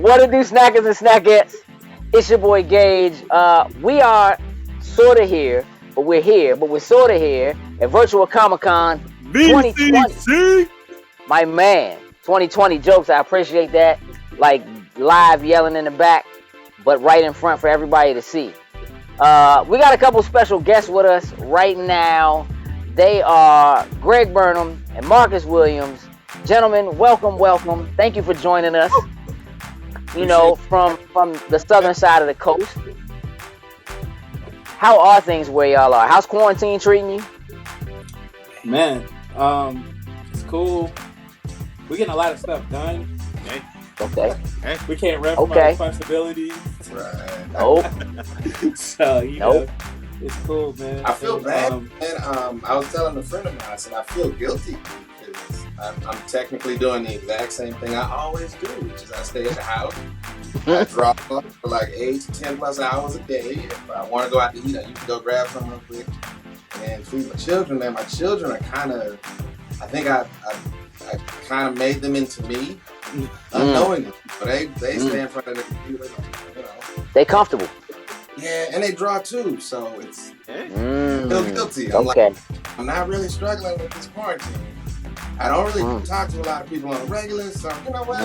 What to do, snackers and snackettes? It's your boy Gage. We are sort of here, but we're here, but we're sort of here at Virtual Comic Con 2020. BCC. My man, 2020 jokes. I appreciate that. Like live yelling in the back, but right in front for everybody to see. We got a couple special guests with us right now. They are Greg Burnham and Marcus Williams. Gentlemen, welcome. Thank you for joining us. You know, from the southern side of the coast. How are things where y'all are? How's quarantine treating you? Man, it's cool. We're getting a lot of stuff done. Okay. We can't run from our responsibilities. Right. Nope. So, you know, it's cool, man. I feel bad, man. I was telling a friend of mine, I said, I feel guilty because I'm technically doing the exact same thing I always do, which is I stay at the house. I drop up for like 8 to 10 plus hours a day. If I want to go out to eat, I usually go grab something real quick and feed my children. Man, my children are kind of, I think I kind of made them into me, unknowingly. But they stay in front of the computer, you know. They comfortable. Yeah, and they draw too, so it's I feel guilty. I'm not really struggling with this quarantine. I don't really talk to a lot of people on a regular, so you know what?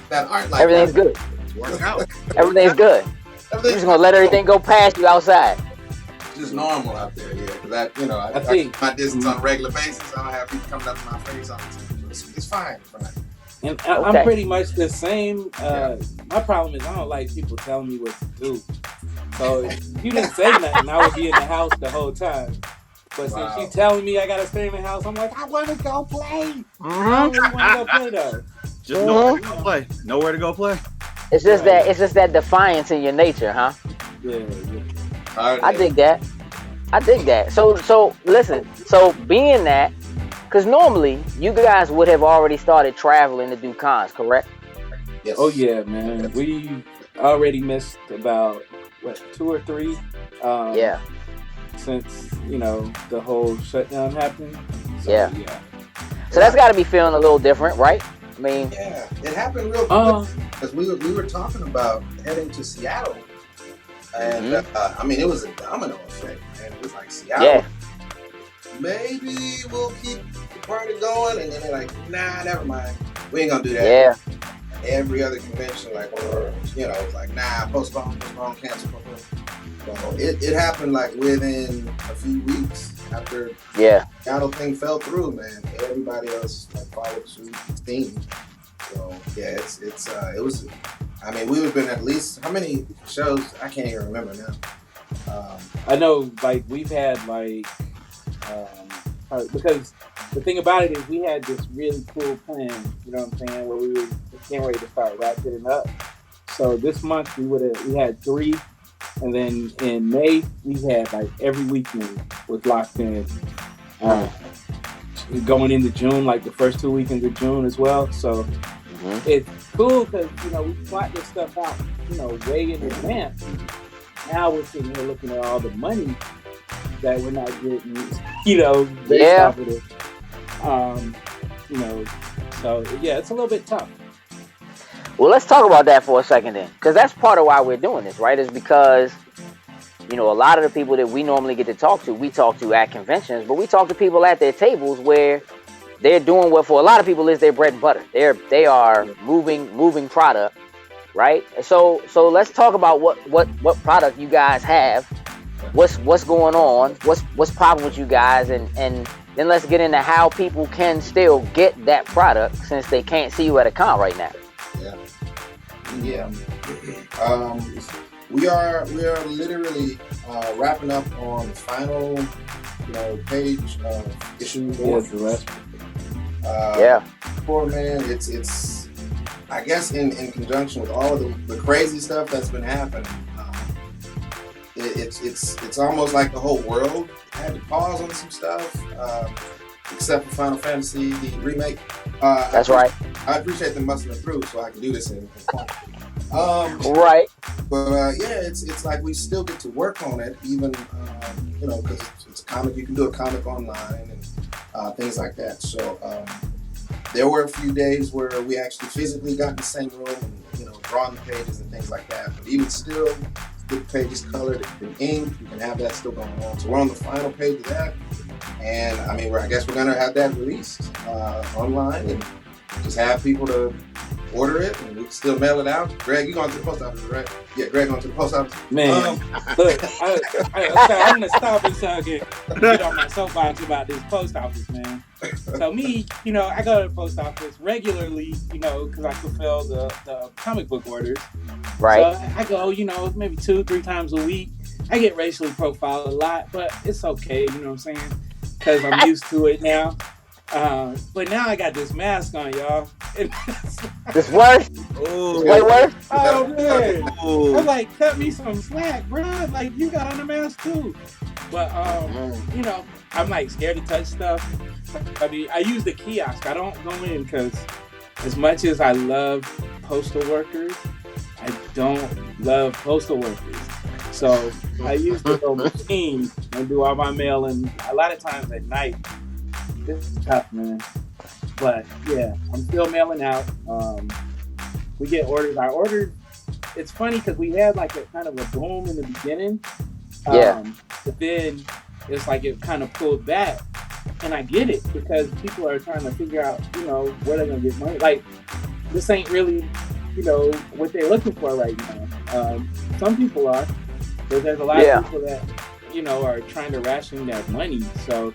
That aren't like everything's good. Work out. Everything's good. You're just gonna let everything go past you outside. It's just normal out there, yeah. Because I keep my distance on a regular basis. I don't have people coming up to my face all the time. It's fine for now. And I'm pretty much the same. My problem is I don't like people telling me what to do. So if you didn't say nothing, I would be in the house the whole time. But since you telling me I gotta stay in the house, I'm like, I want to go play. I don't really want to go play though. Just nowhere to go play. Nowhere to go play. It's just that defiance in your nature, huh? Yeah. I dig that. So listen. So being that, because normally you guys would have already started traveling to do cons, correct? Yes. Oh yeah, man. We already missed about 2 or 3. Since the whole shutdown happened. So, yeah. So that's got to be feeling a little different, right? I mean, yeah, it happened real quick because we were talking about heading to Seattle, and I mean it was a domino effect, man. It was like Seattle. Yeah. Maybe we'll keep the party going, and then they're like, nah, never mind. We ain't gonna do that. Yeah. Every other convention, it's like, nah, postpone, cancel. So it happened like within a few weeks after the Seattle thing fell through, man. Everybody else followed suit, team. So yeah, it was. I mean, we've been at least how many shows? I can't even remember now. I know, we've had because the thing about it is we had this really cool plan. You know what I'm saying? Where we were getting ready to start ratcheting up. So this month we had 3. And then in May, we had every weekend was locked in. Going into June, the first 2 weekends of June as well. So it's cool because, we plot this stuff out, way in advance. Now we're sitting here looking at all the money that we're not getting, based off of it. So yeah, it's a little bit tough. Well, let's talk about that for a second then, because that's part of why we're doing this, right? Is because, a lot of the people that we normally get to talk to, we talk to at conventions, but we talk to people at their tables where they're doing what for a lot of people is their bread and butter. They are moving product, right? So let's talk about what product you guys have, what's going on, what's popping with you guys, and then let's get into how people can still get that product since they can't see you at a con right now. Yeah. We are literally wrapping up on the final, page issue. Poor man, it's I guess in conjunction with all of the crazy stuff that's been happening, it's almost like the whole world had to pause on some stuff, except for Final Fantasy remake. That's right. I appreciate them busting it through so I can do this in right. But it's like we still get to work on it, even because it's a comic. You can do a comic online and things like that. So there were a few days where we actually physically got in the same room and drawing the pages and things like that. But even still, get the pages colored in ink. You can have that still going on. So we're on the final page of that. And I mean, I guess we're going to have that released online and just have people to order it, and we can still mail it out. Greg, you going to the post office, right? Yeah, Greg going to the post office. Man, look, I'm gonna stop until I get on my soapbox about this post office, man. So me, I go to the post office regularly, because I fulfill the comic book orders. Right. So I go, maybe 2-3 times a week. I get racially profiled a lot, but it's okay, you know what I'm saying? Because I'm used to it now. But now I got this mask on, y'all. This worse? Oh, way worse? Oh man! Oh. I'm like, cut me some slack, bro. Like, you got on the mask too. But I'm like scared to touch stuff. I mean, I use the kiosk. I don't go in because, as much as I love postal workers, I don't love postal workers. So I use the little machine and do all my mailing. A lot of times at night. This is tough, man. But yeah, I'm still mailing out. We get orders. I ordered. It's funny because we had like a kind of a boom in the beginning. But then it's like it kind of pulled back, and I get it because people are trying to figure out, where they're gonna get money. Like, this ain't really, what they're looking for right now. Some people are, but there's a lot of people that, are trying to ration their money. So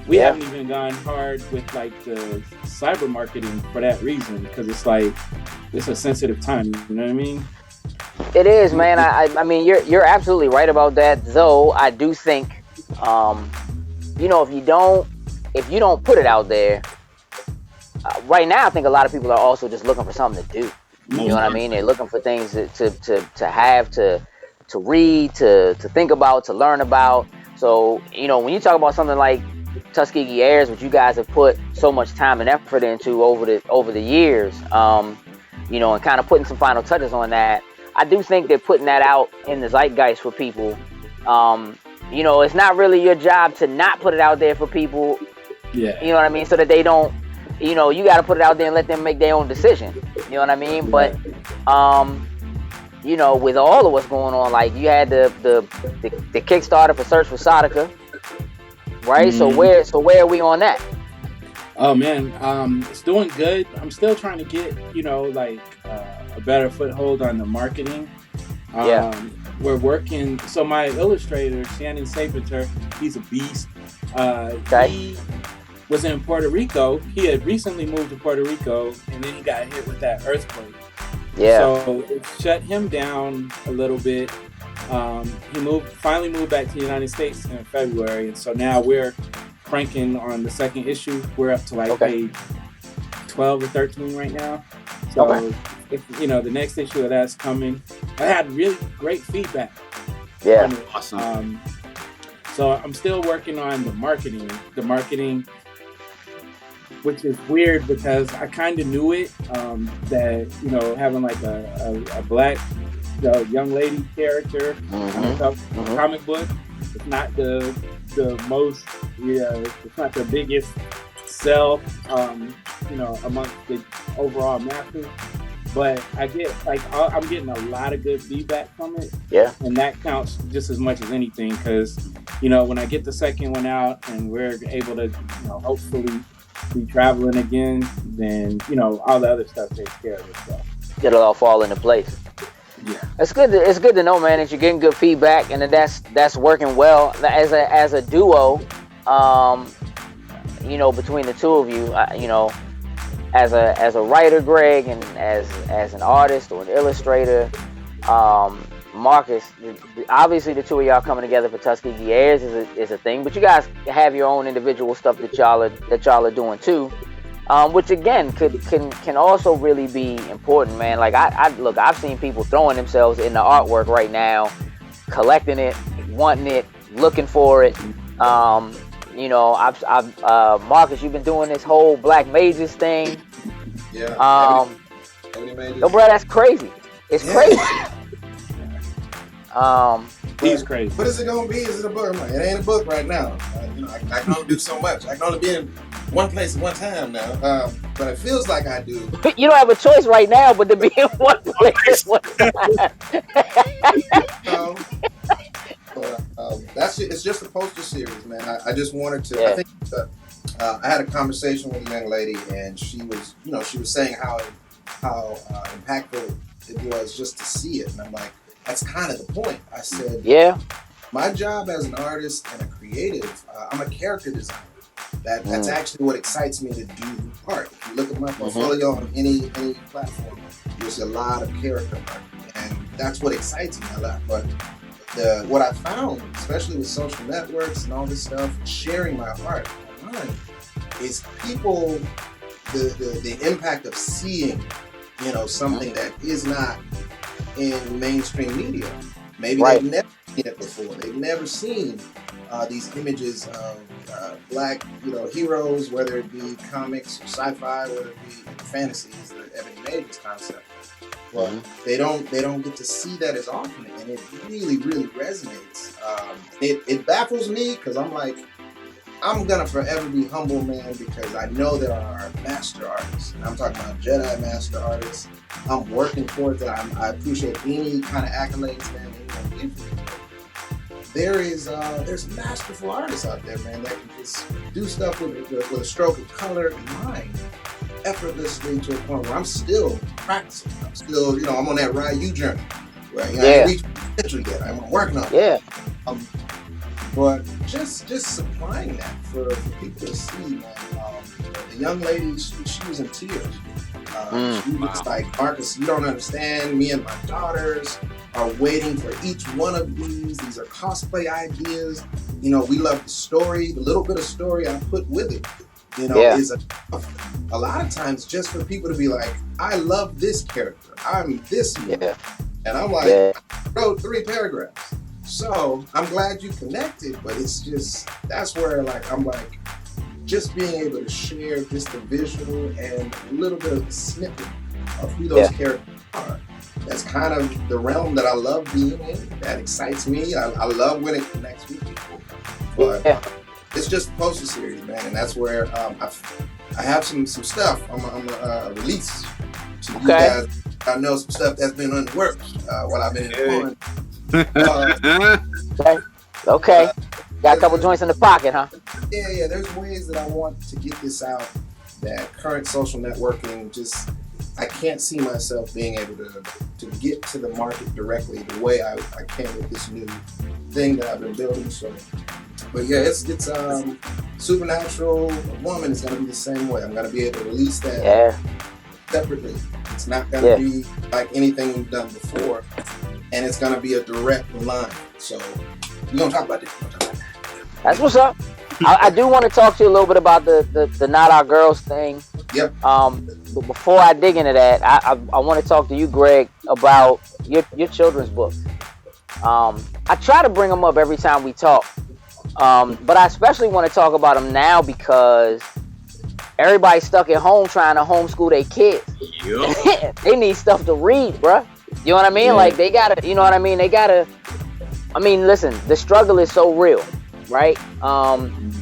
we haven't even gone hard with like the cyber marketing for that reason, because it's like, it's a sensitive time. You know what I mean? It is, man. I mean, you're absolutely right about that. Though I do think, if you don't put it out there, right now, I think a lot of people are also just looking for something to do. You know what I mean? They're looking for things to have, to read, to think about, to learn about. So, when you talk about something like Tuskegee Heirs, which you guys have put so much time and effort into over the years, and kind of putting some final touches on that, I do think that putting that out in the zeitgeist for people, it's not really your job to not put it out there for people. Yeah. You know what I mean? So that they don't, you got to put it out there and let them make their own decision. You know what I mean? But, with all of what's going on, like you had the Kickstarter for Search for Sadiqah, right? Mm-hmm. So where are we on that? Oh man, it's doing good. I'm still trying to get, a better foothold on the marketing. We're working. So my illustrator, Shannon Sabater, he's a beast. He was in Puerto Rico. He had recently moved to Puerto Rico, and then he got hit with that earthquake. Yeah. So it shut him down a little bit. He finally moved back to the United States in February, and so now we're cranking on the second issue. We're up to page 12 or 13 right now. So if, the next issue of that's coming. I had really great feedback. Yeah. Awesome. So I'm still working on the marketing, which is weird because I kind of knew it, that, having like a black young lady character in a comic book, it's not the most, it's not the biggest sell, amongst the overall masses. But I get I'm getting a lot of good feedback from it. Yeah. And that counts just as much as anything, because, when I get the second one out and we're able to, hopefully be traveling again, then, all the other stuff takes care of itself. It'll all fall into place. Yeah. It's good to know, man, that you're getting good feedback and that that's working well as a duo, between the two of you, as a writer, Greg, and as an artist or an illustrator, Marcus, obviously the two of y'all coming together for Tuskegee Heirs is a thing, but you guys have your own individual stuff that y'all are doing too, which again can also really be important, man. Like I've seen people throwing themselves in the artwork right now, collecting it, wanting it, looking for it. Marcus, you've been doing this whole Black Mages thing. Yeah. Ebony Mages. No, bro, that's crazy. It's crazy. He's crazy. What is it gonna be? Is it a book? I'm like, it ain't a book right now. I can only do so much. I can only be in one place at one time now, but it feels like I do. You don't have a choice right now, but to be in one place at one time. That's it. It's just a poster series, man. I just wanted to. Yeah. I think I had a conversation with a young lady, and she was saying how impactful it was just to see it, and I'm like, that's kind of the point. I said, yeah. My job as an artist and a creative, I'm a character designer. That's actually what excites me to do art. If you look at my portfolio on any platform, you'll see a lot of character art, and that's what excites me a lot. But what I found, especially with social networks and all this stuff, sharing my art online, is people the impact of seeing, something that is not in mainstream media. Maybe they've never seen it before. They've never seen these images of black, heroes, whether it be comics or sci-fi, whether it be fantasies, the Ebony Mages concept. But they don't get to see that as often, and it really, really resonates. It baffles me because I'm like, I'm gonna forever be humble, man, because I know there are master artists. I'm talking about Jedi master artists. I'm working towards that. I appreciate any kind of accolades, man. There's masterful artists out there, man, that can just do stuff with a stroke of color and mind effortlessly to a point where I'm still practicing. I'm still, I'm on that Ryu journey. Right? I ain't reached potential yet. I'm working on it. Yeah. But just supplying that for people to see, man. The young lady, she was in tears. She was like, Marcus, you don't understand. Me and my daughters are waiting for each one of these. These are cosplay ideas. We love the story. The little bit of story I put with it, is a lot of times just for people to be like, I love this character. I'm this one. Yeah. And I'm like, I wrote 3 paragraphs. So I'm glad you connected, but it's just, that's where I'm like, just being able to share just the visual and a little bit of a snippet of who those characters are. That's kind of the realm that I love being in. That excites me. I love when it connects with people. But it's just a poster series, man, and that's where I have some stuff I'm gonna release to you guys. I know some stuff that's been in the works while I've been in the Okay. Got a couple joints in the pocket, huh? Yeah. There's ways that I want to get this out that current social networking I can't see myself being able to get to the market directly the way I can with this new thing that I've been building. So, but yeah, it's Supernatural Woman is going to be the same way. I'm going to be able to release that separately. It's not going to be like anything we've done before, and it's going to be a direct line. So we're going to talk about this. That's what's up. I do want to talk to you a little bit about the Not Our Girls thing. Yep. But before I dig into that, I want to talk to you, Greg, about your children's books. I try to bring them up every time we talk, but I especially want to talk about them now because everybody's stuck at home trying to homeschool their kids. Yep. They need stuff to read, bruh. You know what I mean? Yeah. Like they gotta, you know what I mean? Listen, the struggle is so real, right?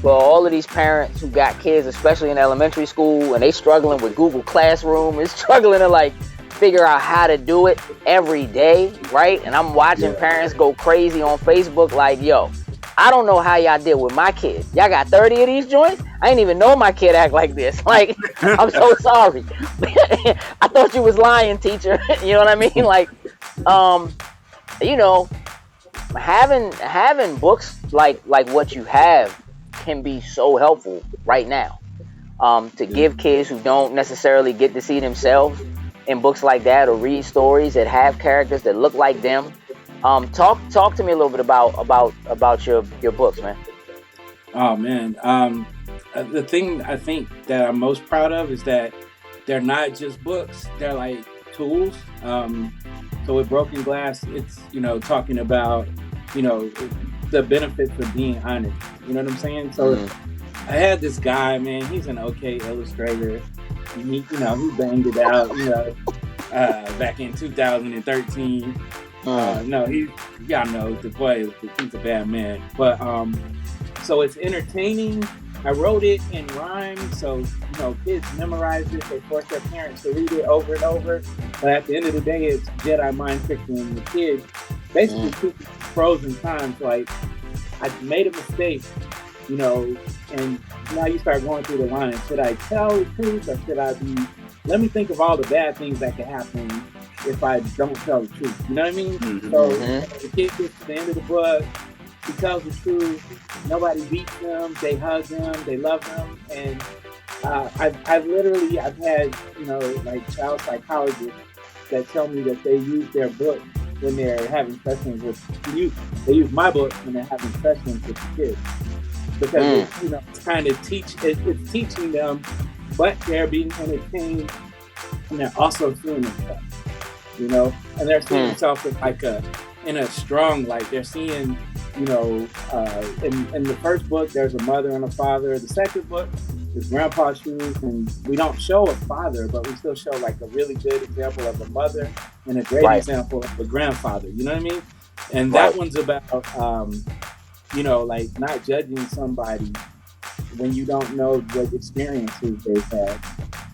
For all of these parents who got kids, especially in elementary school, and they struggling with Google Classroom, and struggling to figure out how to do it every day, right? And I'm watching parents go crazy on Facebook like, yo, I don't know how y'all did with my kid. Y'all got 30 of these joints? I didn't even know my kid act like this. Like, I'm so sorry. I thought you was lying, teacher. You know what I mean? Having books like what you have can be so helpful right now. To give kids who don't necessarily get to see themselves in books like that or read stories that have characters that look like them. Talk to me a little bit about your books, man. Oh man, the thing I think that I'm most proud of is that they're not just books; they're like tools. So with Broken Glass, it's talking about the benefits of being honest. You know what I'm saying? So I had this guy, man. He's an okay illustrator. He banged it out. Back in 2013. Y'all know the boy. He's a bad man. But so it's entertaining, I wrote it in rhyme, so kids memorize it. They force their parents to read it over and over. But at the end of the day, it's Jedi mind fiction, and the kids basically keep frozen times. Like, I made a mistake, and now you start going through the line. Should I tell the truth, or should I be? Let me think of all the bad things that could happen if I don't tell the truth. You know what I mean? Mm-hmm. So the kid gets to the end of the book. He tells the truth. Nobody beats them. They hug them. They love them. And I've had like child psychologists that tell me that they use their book when they're having sessions with youth. They use my book when they're having sessions with the kids because it's kind of it's teaching them, but they're being entertained and they're also seeing themselves. And they're seeing themselves in a strong light. They're seeing. In the first book, there's a mother and a father. The second book is grandpa's shoes, and we don't show a father, but we still show like a really good example of a mother and a great example of a grandfather. You know what I mean? And that one's about, like not judging somebody when you don't know what experiences they've had.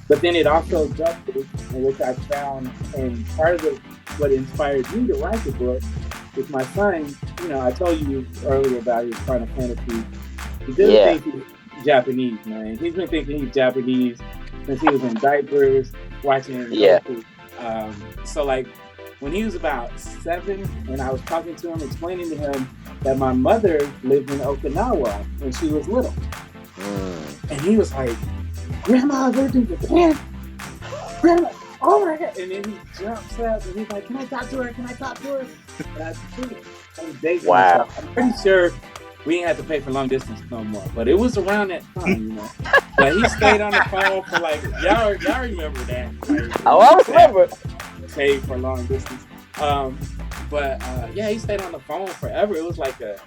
But then it also justice, which I found, and part of what inspired me to write the book. With my son, I told you earlier about his Final Fantasy. He didn't think he's Japanese, man. He's been thinking he's Japanese since he was in diapers, watching Goku. So like when he was about 7, and I was talking to him, explaining to him that my mother lived in Okinawa when she was little. And he was like, Grandma lived in Japan? Grandma, oh my God. And then he jumps up and he's like, can I talk to her? And I wow. I'm pretty sure we didn't have to pay for long distance no more. But it was around that time, But he stayed on the phone for like, y'all remember that. Like, I remember. Paid for long distance. He stayed on the phone forever. It was like a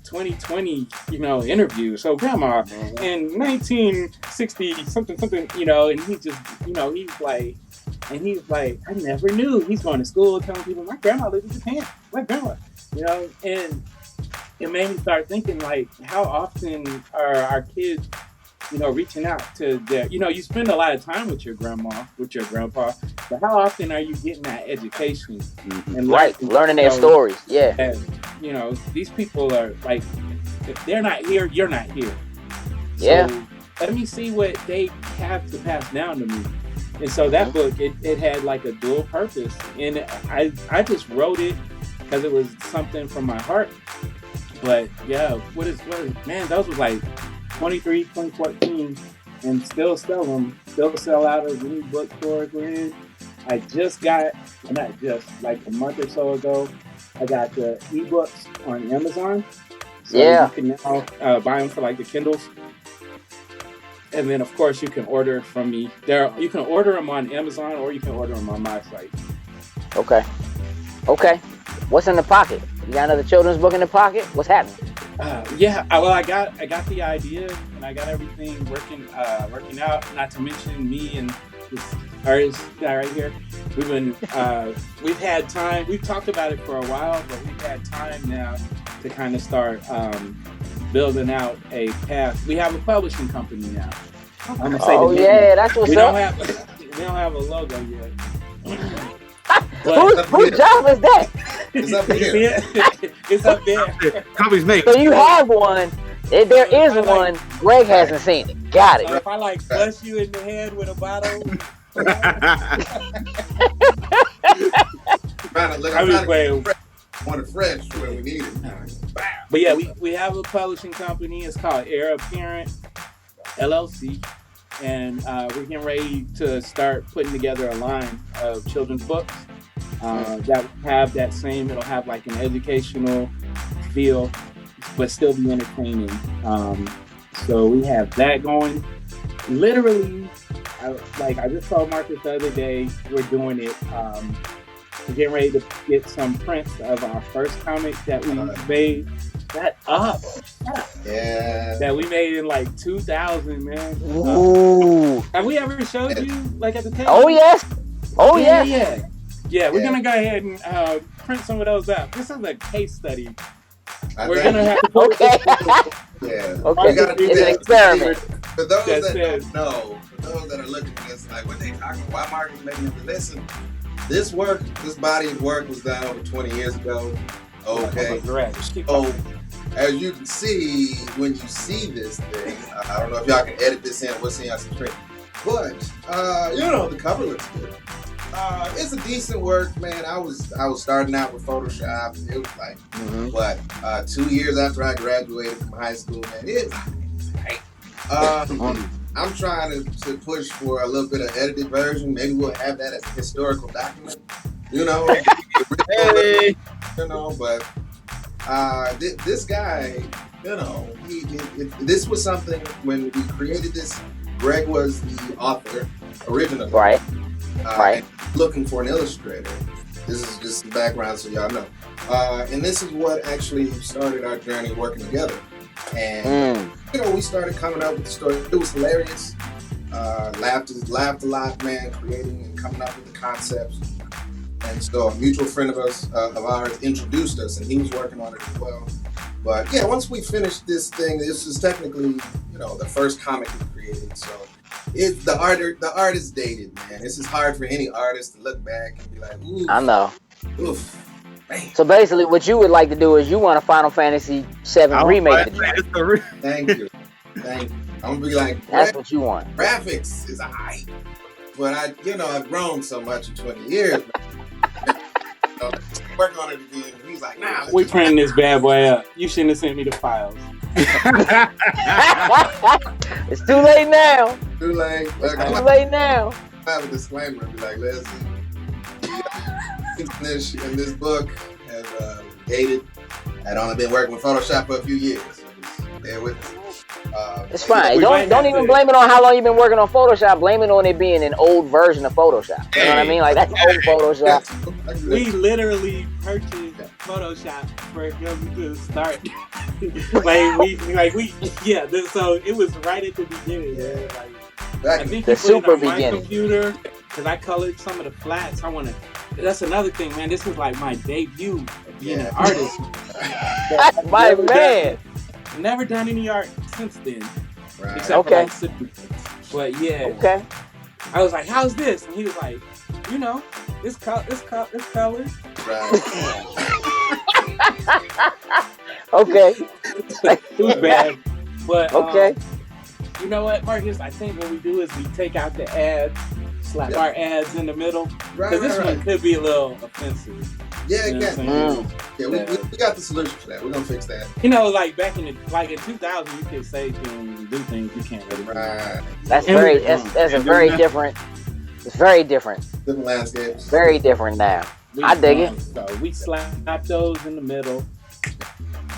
2020, interview. So Grandma, in 1960 something, and he just, he's like, I never knew. He's going to school telling people, my grandma lived in Japan. My grandma, and it made me start thinking, like, how often are our kids, reaching out to their, you spend a lot of time with your grandma, with your grandpa, but how often are you getting that education? And learning their stories. Yeah. And, these people are like, if they're not here, you're not here. Yeah. So let me see what they have to pass down to me. And so that book, it had like a dual purpose. And I just wrote it because it was something from my heart. But yeah, man, those was like 2014, and still sell them. Still sell out of any bookstores we're in. I just got, not just, like a month or so ago, I got the ebooks on Amazon. So you can now buy them for like the Kindles. And then, of course, you can order from me. You can order them on Amazon, or you can order them on my site. Okay. What's in the pocket? You got another children's book in the pocket? What's happening? I got the idea, and I got everything working out. Not to mention me and this artist guy right here. We've had time. We've talked about it for a while, but we've had time now to kind of start building out a path. We have a publishing company now. I'm gonna say that's what's up. We don't have a logo yet. Whose job is that? It's up here. It's up there. Company's made. So you have one. There is one. Greg hasn't seen it. Got it. So if I bust you in the head with a bottle. I'm just playing. Want it fresh when we need it. But yeah, we have a publishing company. It's called Heir Apparent LLC. And we're getting ready to start putting together a line of children's books that have that same, it'll have like an educational feel, but still be entertaining. So we have that going. Literally, I just told Marcus the other day, we're doing it. We're getting ready to get some prints of our first comic that we made. That we made in like 2000, man. Ooh. Have we ever showed you like at the table? Oh yes. Yeah. We're gonna go ahead and print some of those out. This is a case study. We're gonna have to Yeah. Okay, We gotta do it's an that. experiment. For those That that says- don't know, for those that are looking at this, like, what they talking about? Why Mark is making it? Listen, this body of work was done over 20 years ago. Okay. So, as you can see, when you see this thing, I don't know if y'all can edit this in. We'll see on some screen. But, the cover looks good. It's a decent work, man. I was starting out with Photoshop. It was like, 2 years after I graduated from high school, man. It's great. I'm trying to push for a little bit of edited version. Maybe we'll have that as a historical document. Hey. But this guy, this was something when we created this. Greg was the author originally, Right. and looking for an illustrator. This is just the background so y'all know. And this is what actually started our journey working together. And we started coming up with the story. It was hilarious. Laughed a lot, man, creating and coming up with the concepts. And so a mutual friend of ours introduced us, and he was working on it as well. But yeah, once we finished this thing, this is technically, the first comic we created. So the art is dated, man. This is hard for any artist to look back and be like, ooh. I know. Oof. Man. So basically, what you would like to do is you want a Final Fantasy VII remake. Thank you. I'm gonna be like, that's what you want. Graphics is a hype, but I've grown so much in 20 years. Work on it again. He's like, nah. We printing this bad boy up. You shouldn't have sent me the files. It's too late now. Too late. Too late now. I have a disclaimer and be like, listen, in this book has dated. I'd only been working with Photoshop for a few years. So just bear with me. It's fine. Don't even blame it on how long you've been working on Photoshop. Blame it on it being an old version of Photoshop. You know what I mean? Like, that's old Photoshop. We literally purchased Photoshop for him to start. So it was right at the beginning. Yeah. I think the super on beginning. My computer, because I colored some of the flats. That's another thing, man. This was like my debut of being an artist. My man. Never done any art since then. Right. Except for but yeah. Okay. I was like, how's this? And he was like, it's colored. Right. Okay. It was bad. But okay. You know what, Marcus? I think what we do is we take out the ads, slap our ads in the middle. Because this one could be a little offensive. Yeah, yeah, we got the solution for that. We're gonna fix that. Like back in 2000, you could say and do things you can't really do. Right. That's a very different. It's very different. Different landscapes. Very different now. I dig it. So we slap those in the middle.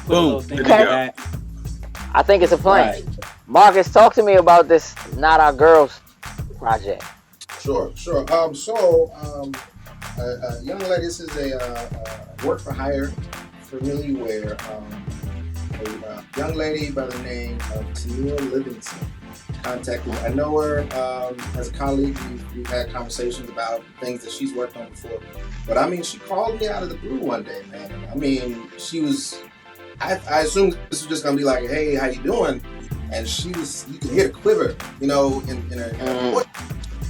Boom. Okay. I think it's a plan. Right. Marcus, talk to me about this Not Our Girls project. Sure. A young lady, this is a work for hire for me, where a young lady by the name of Tamia Livingston contacted me. I know her as a colleague. We've had conversations about things that she's worked on before. But she called me out of the blue one day, man. She was, I assumed this was just going to be like, hey, how you doing? And you could hear the quiver, in her voice.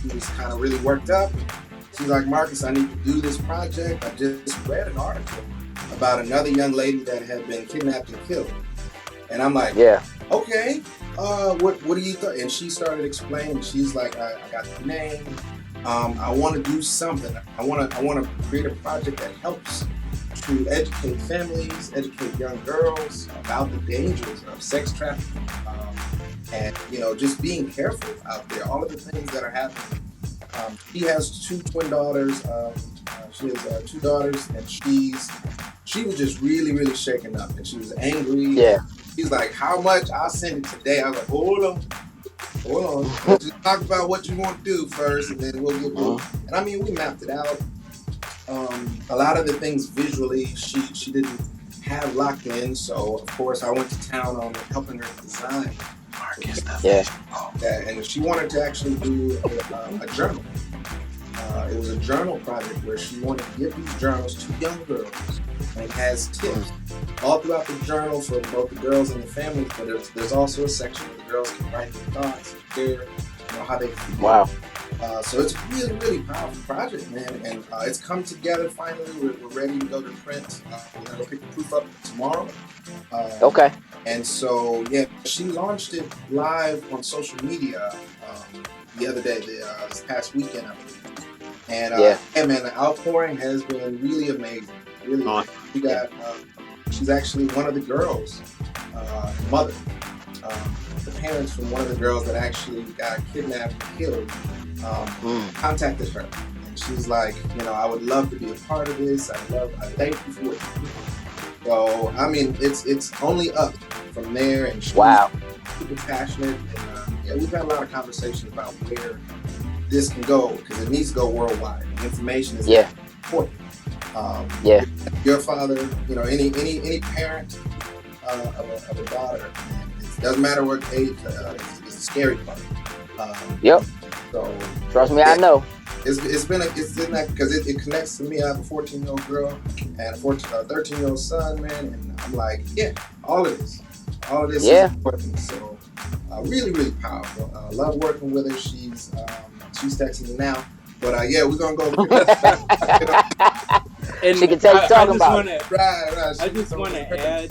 She was kind of really worked up. She's like, Marcus, I need to do this project. I just read an article about another young lady that had been kidnapped and killed. And I'm like, yeah, okay. What do you think? And she started explaining. She's like, I got the name. I want to do something. I want to create a project that helps to educate families, educate young girls about the dangers of sex trafficking, and just being careful out there. All of the things that are happening. She has two twin daughters. She has 2 daughters, and she was just really, really shaken up, and she was angry. Yeah. She's like, "How much? I'll send it today." I was like, "Hold on. Let's just talk about what you want to do first, and then we'll get moving." And we mapped it out. A lot of the things visually, she didn't have locked in, so of course I went to town on helping her design. Yeah. And she wanted to actually do a journal. It was a journal project where she wanted to give these journals to young girls and it has tips all throughout the journal for both the girls and the families. But there's also a section where the girls can write their thoughts, share, how they feel. Wow. So it's a really, really powerful project, man, and it's come together finally. We're ready to go to print. We're gonna go pick the proof up tomorrow. Okay. And so, yeah, she launched it live on social media the other day, this past weekend, I believe. And man, the outpouring has been really amazing. Really, awesome. We got. She's actually one of the girls' mother. The parents from one of the girls that actually got kidnapped and killed contacted her, and she's like, I would love to be a part of this. I thank you for it. So I mean, it's only up from there, and she's super passionate. And we've had a lot of conversations about where this can go, because it needs to go worldwide. The information is important. Your father, any parent of a daughter, it doesn't matter what age. It's a scary part. So trust me, I know. It's been that because it connects to me. I have a 14-year-old girl and a 13-year-old son, man, and I'm like, all of this is important. So really, really powerful. I love working with her. She's texting me now, but we're gonna go. And she can tell you talking about. I just want to add.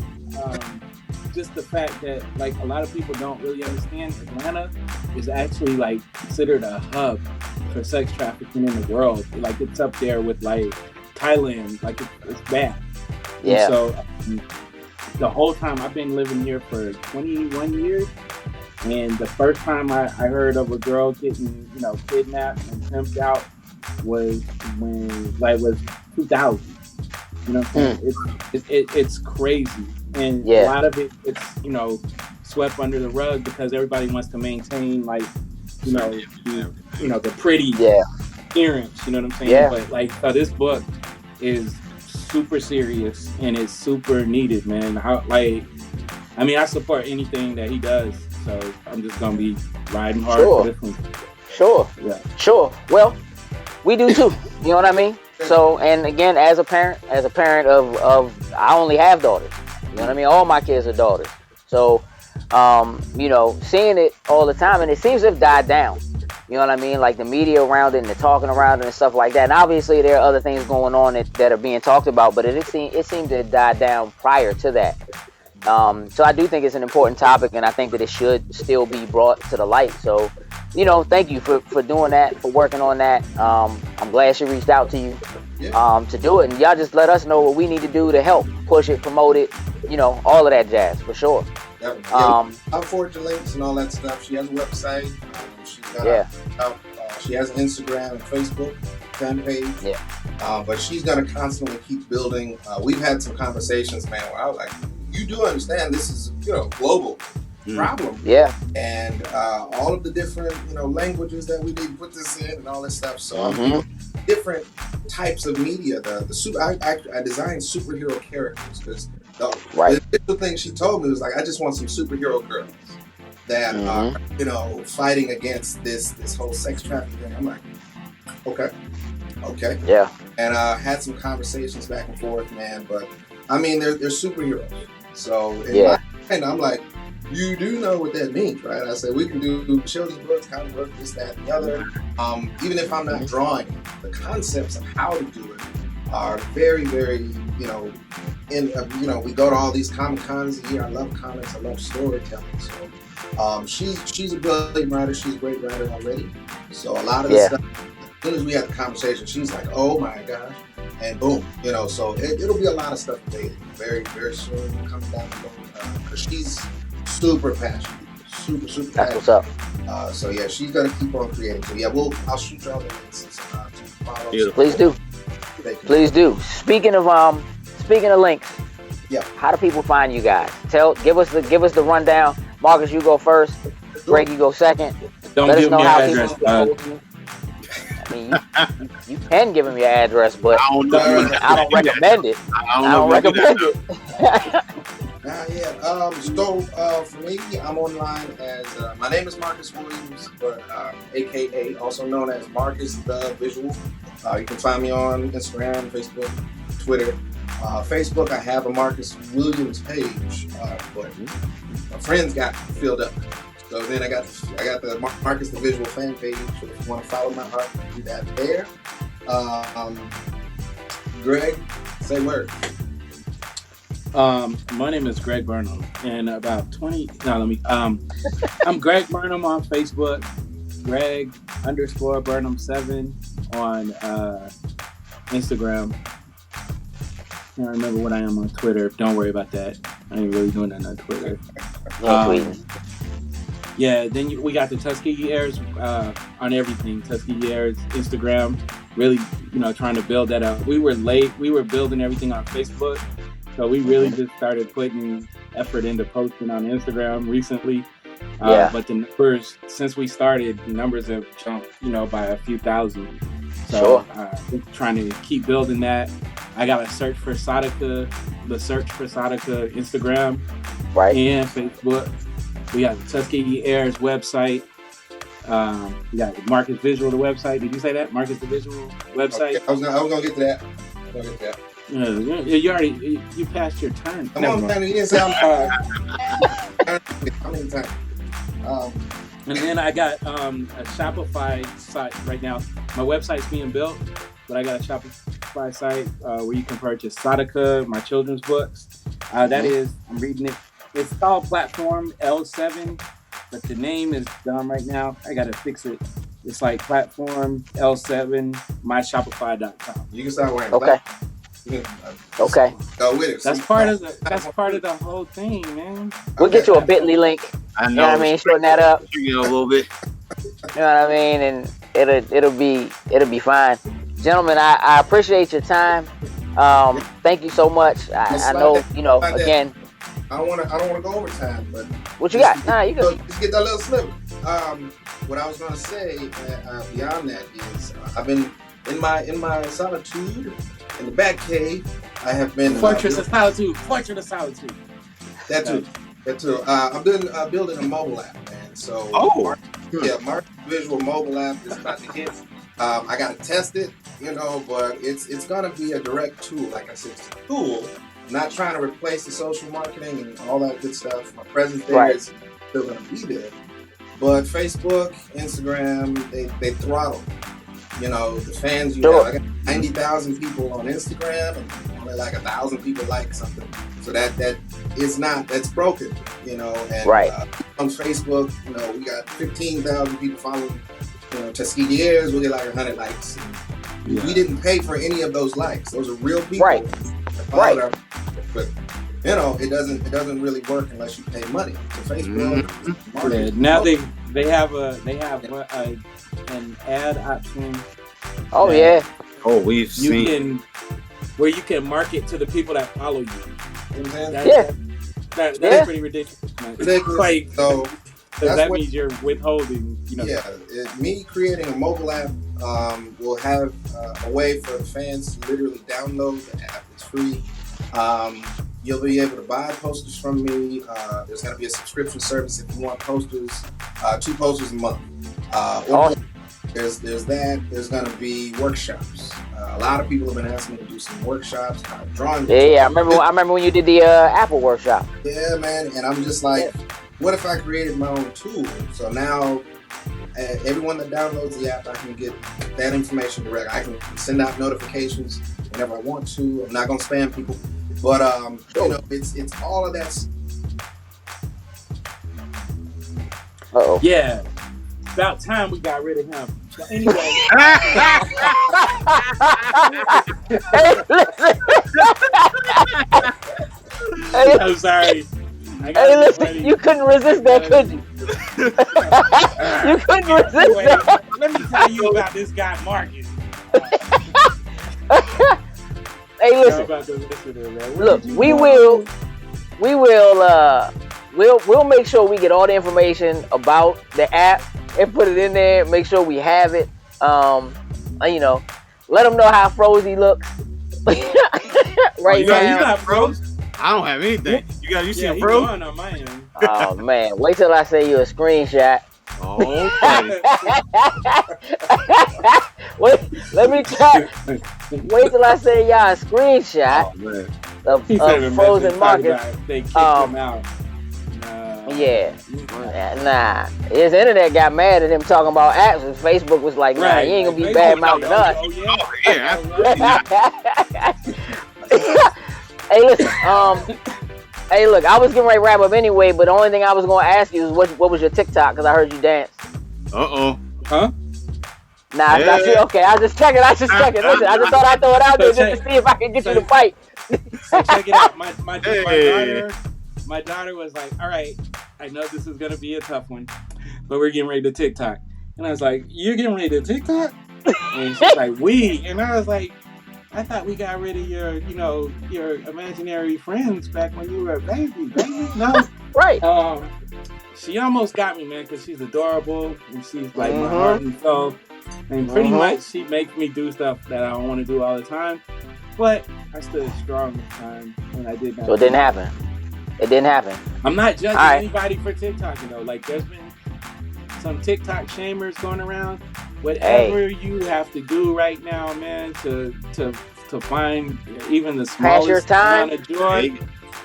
Just the fact that a lot of people don't really understand, Atlanta is actually considered a hub for sex trafficking in the world. It's up there with Thailand. It's bad. Yeah. And so the whole time I've been living here for 21 years, and the first time I heard of a girl getting kidnapped and pimped out was when was 2000. It's crazy. And a lot of it's swept under the rug because everybody wants to maintain the pretty appearance, you know what I'm saying? Yeah. But this book is super serious and it's super needed, man. I support anything that he does, so I'm just gonna be riding hard for this one. Sure. Well, we do too. You know what I mean? So, and again, as a parent of I only have daughters. You know what I mean? All my kids are daughters. So, seeing it all the time, and it seems to have died down. You know what I mean? The media around it and the talking around it and stuff like that. And obviously there are other things going on that are being talked about, but it seemed to have died down prior to that. So I do think it's an important topic, and I think that it should still be brought to the light. So, thank you for doing that, for working on that. I'm glad she reached out to you to do it. And y'all just let us know what we need to do to help push it, promote it, all of that jazz, for sure. I'll forward the links and all that stuff. She has a website. She has an Instagram and Facebook fan page. But she's going to constantly keep building. We've had some conversations, man, where I was like, you do understand this is, global problem. And all of the different, languages that we need to put this in and all this stuff. So different types of media. I designed superhero characters because the thing she told me was I just want some superhero girls that are, fighting against this whole sex trafficking thing. I'm like, okay. Yeah. And had some conversations back and forth, man. But I mean, they're superheroes. So in my mind, I'm like, you do know what that means, right? I said we can do children's books, comic books, this, that, and the other. Even if I'm not drawing, the concepts of how to do it are very, very, we go to all these Comic Cons a year. I love comics. I love storytelling. So she's a brilliant writer. She's a great writer already. So a lot of this stuff, as soon as we had the conversation, she's like, oh my gosh. And boom, so it'll be a lot of stuff today. Very, very soon coming down the road. Because she's super passionate. Super passionate. That's what's up. So yeah, she's gonna keep on creating. So I'll shoot y'all the links to follow. Please do. Speaking of links, how do people find you guys? Give us the rundown. Marcus, you go first. Greg, you go second. Don't give me your address. I mean, you can give him your address, but I don't recommend it. I don't recommend it. For me, I'm online as my name is Marcus Williams, but AKA also known as Marcus the Visual. You can find me on Instagram, Facebook, Twitter. Facebook, I have a Marcus Williams page, but my friends got filled up. So then I got the Marcus the Visual fan page. So if you want to follow my art, do that there. Greg, say word. My name is Greg Burnham, and about 20. No, let me. I'm Greg Burnham on Facebook. Greg_Burnham7 on Instagram. I can't remember what I am on Twitter. Don't worry about that. I ain't really doing that on Twitter. Yeah, then we got the Tuskegee Heirs on everything. Tuskegee Heirs, Instagram. Really, trying to build that up. We were late. We were building everything on Facebook. So we really just started putting effort into posting on Instagram recently. But the numbers, since we started, the numbers have jumped, by a few thousand. So we're trying to keep building that. I got a search for Sadiqah, Instagram and Facebook. We got the Tuskegee Heirs website. We got Marcus Visual, the website. Did you say that? Marcus the Visual website? Okay. I was gonna get to that. You passed your turn. Come on, man. You didn't say I'm in time. And then I got a Shopify site right now. My website's being built, but I got a Shopify site where you can purchase Sadiqah, my children's books. I'm reading it. It's called Platform L7, but the name is dumb right now. I gotta fix it. It's like Platform L7, myshopify.com. You can start wearing okay. Okay. Go with it. That's part of the whole thing, man. We'll get you a Bitly link. I know. You know what I mean? Shorten that up. A little bit. You know what I mean? And it'll be fine. Gentlemen, I appreciate your time. Thank you so much. I know, again. I don't want to go over time, but what you got? Nah, you good. Just get that little sliver. What I was going to say beyond that is I've been in my solitude in the back cave. I have been Portrait of Solitude. That too. I'm building a mobile app, man. So Marcus Visual mobile app is about to hit. I got to test it, but it's gonna be a direct tool. Like I said, it's a tool. I'm not trying to replace the social marketing and all that good stuff. My presence there is still gonna be there. But Facebook, Instagram, they throttle. The fans I got 90,000 people on Instagram and only like 1,000 people like something. So that's broken, and on Facebook, we got 15,000 people following, Tuskegee Heirs, we get like 100 likes. We didn't pay for any of those likes. Those are real people. Right. But it doesn't really work unless you pay money to Facebook. Now they have an ad option. Oh yeah. Oh, we've seen where you can market to the people that follow you. That's pretty ridiculous. Like, so that means you're withholding. Me creating a mobile app will have a way for the fans to literally download the app. It's free. You'll be able to buy posters from me. There's going to be a subscription service if you want posters, 2 posters a month. There's that. There's going to be workshops. A lot of people have been asking me to do some workshops, drawing. Yeah. I remember when you did the Apple workshop. Yeah, man. And I'm just like, what if I created my own tool? So now, everyone that downloads the app, I can get that information direct. I can send out notifications whenever I want to. I'm not going to spam people. But it's all of that. Yeah, about time we got rid of him. So anyway, hey, listen. I'm sorry. Hey, listen. You couldn't resist that, could you? You couldn't resist that. Let me tell you about this guy, Marcus. Hey, listen. Look, we'll make sure we get all the information about the app and put it in there. Make sure we have it. Let them know how Frozy looks right now. He's not froze. I don't have anything. You see him froze? froze? On my end. Oh man, wait till I send you a screenshot. Oh, okay. Wait, let me check. Wait till I send y'all a screenshot of Frozen Marcus. They kicked him out. Yeah. Nah. His internet got mad at him talking about apps, and Facebook was like, nah, you ain't gonna be bad mouthing us. Hey, listen, hey, look, I was getting ready to wrap up anyway, but the only thing I was gonna ask you is what was your TikTok? Because I heard you dance. Huh? Nah, yeah. That's you. Okay, I was just checking. Listen, I just thought I'd throw it out there just to see if I can get you to fight. So check it out. My daughter was like, all right, I know this is going to be a tough one, but we're getting ready to TikTok. And I was like, you're getting ready to TikTok? And she's like, we. And I was like, I thought we got rid of your imaginary friends back when you were a baby. No. Right. She almost got me, man, because she's adorable and she's like my heart and soul. And pretty much she makes me do stuff that I don't want to do all the time. But I stood strong this time when I did that. So it didn't happen. It didn't happen. I'm not judging anybody for TikTok, Like there's been some TikTok shamers going around. Whatever you have to do right now, man, to find even the smallest amount of joy.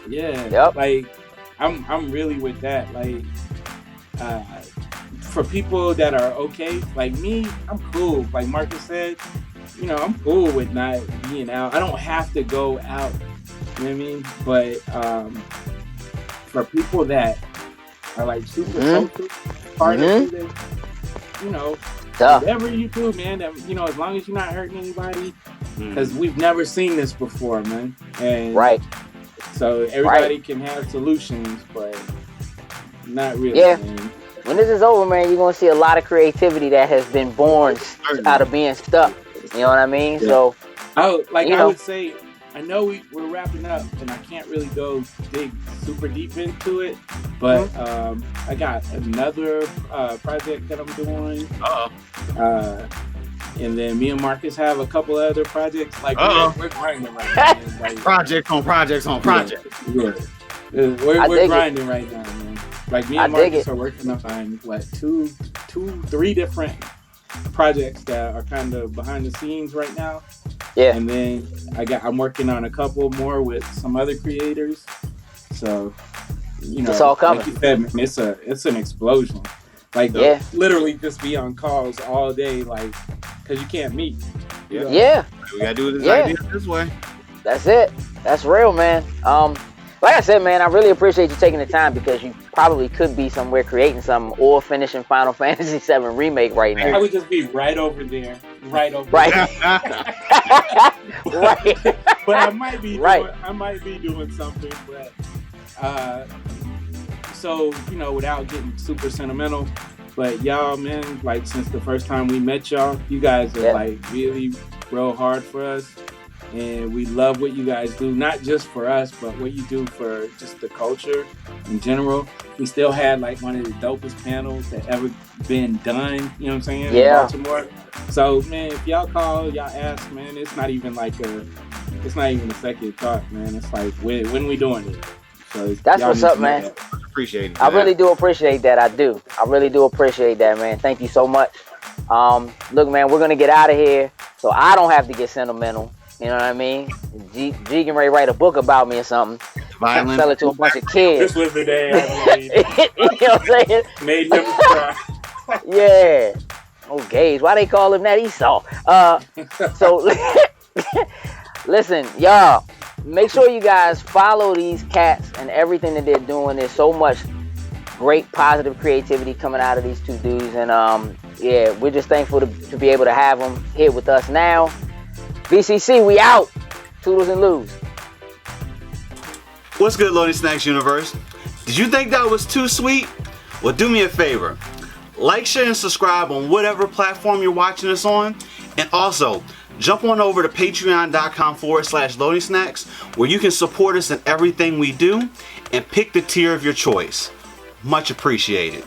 Yeah. Yep. Like I'm really with that. Like for people that are okay, like me, I'm cool. Like Marcus said, I'm cool with not being out. I don't have to go out. You know what I mean? But for people that are like super social, part of it, whatever you do, man, that, as long as you're not hurting anybody, because we've never seen this before, man. And so everybody can have solutions, but not really. Yeah. Man. When this is over, man, you're gonna see a lot of creativity that has been born out of being stuck. You know what I mean? Yeah. So, I would say, I know we're wrapping up, and I can't really dig super deep into it, but I got another project that I'm doing. And then me and Marcus have a couple other projects. Like we're grinding right now. Like, projects on projects on projects. Yeah. We're grinding right now, man. Like me and Marcus are working on three different projects that are kind of behind the scenes right now. Yeah. And then I'm working on a couple more with some other creators. So, it's all coming. Like you said, man, it's an explosion. Like literally just be on calls all day, like, because you can't meet. Yeah. We gotta do this way. That's it. That's real, man. Like I said, man, I really appreciate you taking the time, because you probably could be somewhere creating something or finishing Final Fantasy VII Remake right now. I would just be right over there. Right. Right. But I might be doing something, but so, without getting super sentimental, but y'all, man, like since the first time we met y'all, you guys are like really real hard for us. And we love what you guys do, not just for us, but what you do for just the culture in general. We still had like one of the dopest panels that ever been done, you know what I'm saying? In Baltimore. So, man, if y'all call, y'all ask, man, it's not even a second thought, man. It's like, when we doing it? So that's what's up, man. Appreciate it. I really do appreciate that. I really do appreciate that, man. Thank you so much. Look, man, we're going to get out of here so I don't have to get sentimental. You know what I mean? G can write a book about me or something. Violent. Sell it to a bunch of kids. This was the day I made. You know what I'm saying? Made them cry. Yeah. Oh, Gage. Why they call him that? Esau. So, listen, y'all. Make sure you guys follow these cats and everything that they're doing. There's so much great positive creativity coming out of these two dudes. And, we're just thankful to be able to have them here with us now. BCC, we out. Toodles and Loos. What's good, Loading Snacks universe? Did you think that was too sweet? Well, do me a favor. Like, share, and subscribe on whatever platform you're watching us on. And also, jump on over to patreon.com/Loading Snacks, where you can support us in everything we do and pick the tier of your choice. Much appreciated.